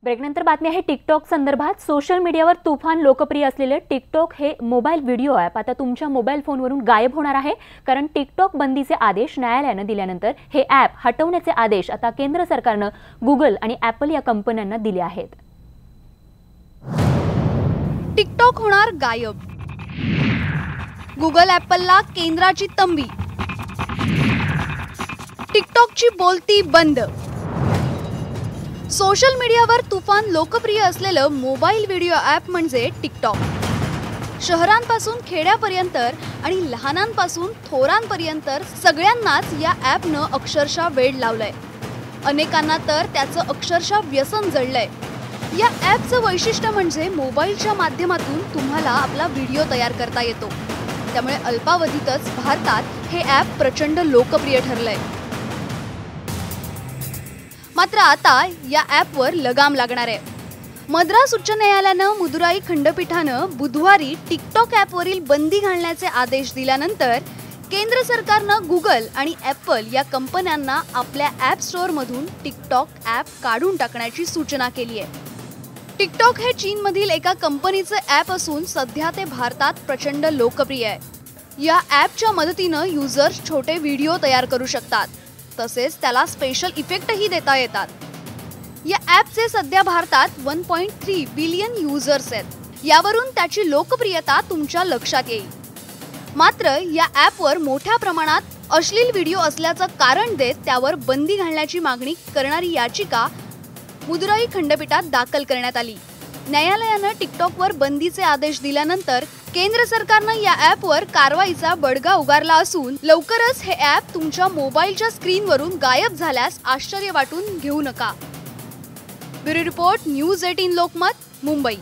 ब्रेकनंतर बातमी आहे टिकटॉक संदर्भात। सोशल मीडियावर तुफान लोकप्रिय असलेले टिकटॉक हे मोबाईल व्हिडिओ ॲप आता तुमच्या मोबाईल फोनवरून गायब होणार आहे, कारण टिकटॉक बंदीचे आदेश न्यायालयाने दिल्यानंतर हे ॲप हटवण्याचे आदेश आता केंद्र सरकारने गुगल आणि ॲपल या कंपन्यांना दिले आहेत। टिकटॉक होणार गायब, गुगल ॲपलला केंद्राची तंबी, टिकटॉकची बोलती बंद। सोशल मीडियावर तुफान लोकप्रिय असलेलं मोबाईल व्हिडिओ ॲप म्हणजे टिकटॉक। शहरांपासून खेड्यापर्यंत आणि लहानांपासून थोरांपर्यंत सगळ्यांनाच या ॲपनं अक्षरशः वेड लावलंय। अनेकांना तर त्याचं अक्षरशः व्यसन जडलंय। या ॲपचं वैशिष्ट्य म्हणजे मोबाईलच्या माध्यमातून तुम्हाला आपला व्हिडिओ तयार करता येतो, त्यामुळे अल्पावधीतच भारतात हे ॲप प्रचंड लोकप्रिय ठरलंय। मात्र आता या ॲपवर लगाम लागणार आहे। मद्रास उच्च न्यायालयानं मदुराई खंडपीठानं बुधवारी टिकटॉक ॲपवरील बंदी घालण्याचे आदेश दिल्यानंतर केंद्र सरकारनं गुगल आणि ॲपल या कंपन्यांना आपल्या ॲप स्टोअरमधून टिकटॉक ॲप काढून टाकण्याची सूचना केली आहे। टिकटॉक हे चीनमधील एका कंपनीचं ॲप असून सध्या ते भारतात प्रचंड लोकप्रिय आहे। या ॲपच्या मदतीनं युजर्स छोटे व्हिडिओ तयार करू शकतात, तसेच त्याला स्पेशल इफेक्टही देता येतात। या ॲपचे सध्या भारतात 1.3 बिलियन युजर्स आहेत। यावरून त्याची लोकप्रियता तुमच्या लक्षात येईल। मात्र या ॲपवर मोठ्या प्रमाणात अश्लील व्हिडिओ असल्याचं कारण देत त्यावर बंदी घालण्याची मागणी करणारी याचिका मदुराई खंडपीठात दाखल करण्यात आली। न्यायालयानं टिकटॉकवर बंदीचे आदेश दिल्यानंतर केंद्र सरकारनं या ॲपवर कारवाईचा बडगा उगारला असून लवकरच हे ॲप तुमच्या मोबाईलच्या स्क्रीनवरून गायब झाल्यास आश्चर्य वाटून घेऊ नका। Bureau report, news 18 Lokmat, Mumbai.